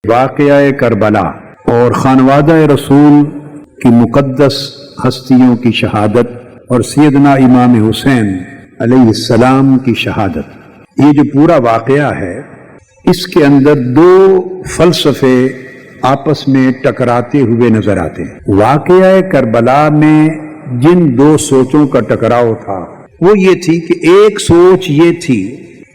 واقعہ کربلا اور خانوادہ رسول کی مقدس ہستیوں کی شہادت اور سیدنا امام حسین علیہ السلام کی شہادت، یہ جو پورا واقعہ ہے اس کے اندر دو فلسفے آپس میں ٹکراتے ہوئے نظر آتے ہیں۔ واقعہ کربلا میں جن دو سوچوں کا ٹکراؤ تھا وہ یہ تھی کہ ایک سوچ یہ تھی،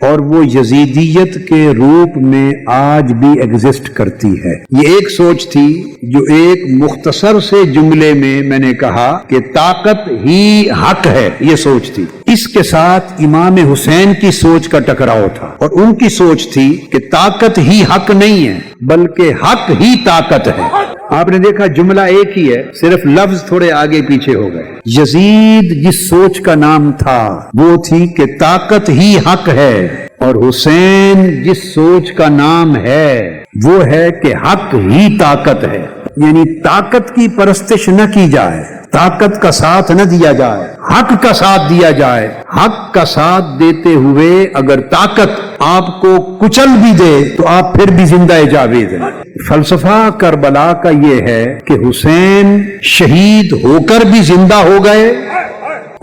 اور وہ یزیدیت کے روپ میں آج بھی ایگزسٹ کرتی ہے۔ یہ ایک سوچ تھی جو ایک مختصر سے جملے میں نے کہا کہ طاقت ہی حق ہے، یہ سوچ تھی۔ اس کے ساتھ امام حسین کی سوچ کا ٹکراؤ تھا، اور ان کی سوچ تھی کہ طاقت ہی حق نہیں ہے بلکہ حق ہی طاقت ہے۔ آپ نے دیکھا جملہ ایک ہی ہے، صرف لفظ تھوڑے آگے پیچھے ہو گئے۔ یزید جس سوچ کا نام تھا وہ تھی کہ طاقت ہی حق ہے، اور حسین جس سوچ کا نام ہے وہ ہے کہ حق ہی طاقت ہے۔ یعنی طاقت کی پرستش نہ کی جائے، طاقت کا ساتھ نہ دیا جائے، حق کا ساتھ دیا جائے۔ حق کا ساتھ دیتے ہوئے اگر طاقت آپ کو کچل بھی دے تو آپ پھر بھی زندہ جاوید ہیں۔ فلسفہ کربلا کا یہ ہے کہ حسین شہید ہو کر بھی زندہ ہو گئے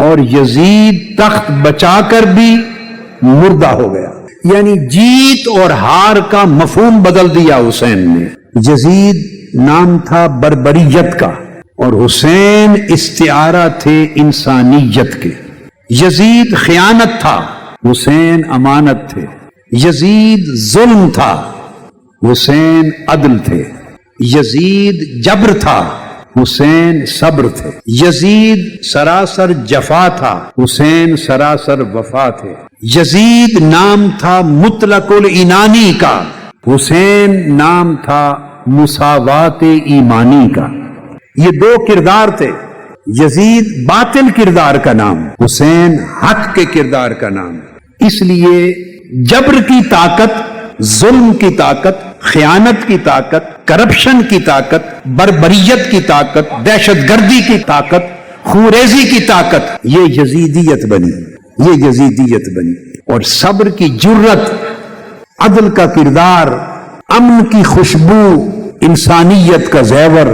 اور یزید تخت بچا کر بھی مردہ ہو گیا۔ یعنی جیت اور ہار کا مفہوم بدل دیا حسین نے۔ یزید نام تھا بربریت کا اور حسین استعارہ تھے انسانیت کے۔ یزید خیانت تھا، حسین امانت تھے۔ یزید ظلم تھا، حسین عدل تھے۔ یزید جبر تھا، حسین صبر تھے۔ یزید سراسر جفا تھا، حسین سراسر وفا تھے۔ یزید نام تھا مطلق العنانی کا، حسین نام تھا مساوات ایمانی کا۔ یہ دو کردار تھے، یزید باطل کردار کا نام، حسین حق کے کردار کا نام۔ اس لیے جبر کی طاقت، ظلم کی طاقت، خیانت کی طاقت، کرپشن کی طاقت، بربریت کی طاقت، دہشت گردی کی طاقت، خوریزی کی طاقت، یہ یزیدیت بنی، یہ یزیدیت بنی۔ اور صبر کی جرت، عدل کا کردار، امن کی خوشبو، انسانیت کا زیور،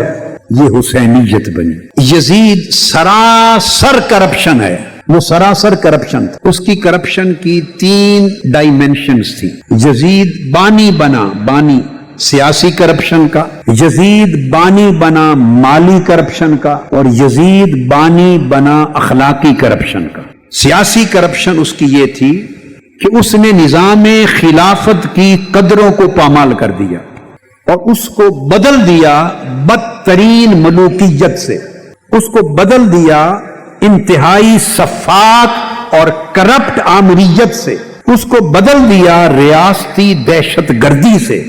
یہ حسینیت بنی۔ یزید سراسر کرپشن ہے، وہ سراسر کرپشن تھا۔ اس کی کرپشن کی 3 ڈائمینشنز تھی۔ یزید بانی بنا، بانی سیاسی کرپشن کا، یزید بانی بنا مالی کرپشن کا، اور یزید بانی بنا اخلاقی کرپشن کا۔ سیاسی کرپشن اس کی یہ تھی کہ اس نے نظام خلافت کی قدروں کو پامال کر دیا اور اس کو بدل دیا بدترین ملوکیت سے، اس کو بدل دیا انتہائی سفاک اور کرپٹ آمریت سے، اس کو بدل دیا ریاستی دہشت گردی سے،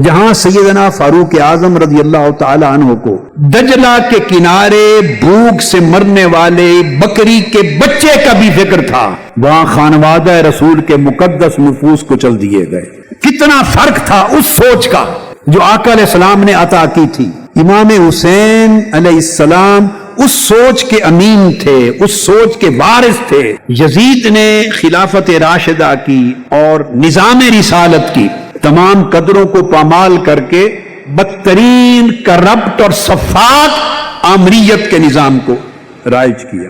جہاں سیدنا فاروق اعظم رضی اللہ تعالی عنہ کو دجلہ کے کنارے بھوک سے مرنے والے بکری کے بچے کا بھی فکر تھا، وہاں خانوادہ رسول کے مقدس نفوس کو چل دیے گئے۔ کتنا فرق تھا اس سوچ کا جو آقا علیہ السلام نے عطا کی تھی۔ امام حسین علیہ السلام اس سوچ کے امین تھے، اس سوچ کے وارث تھے۔ یزید نے خلافت راشدہ کی اور نظام رسالت کی تمام قدروں کو پامال کر کے بدترین کرپٹ اور سفاک آمریت کے نظام کو رائج کیا۔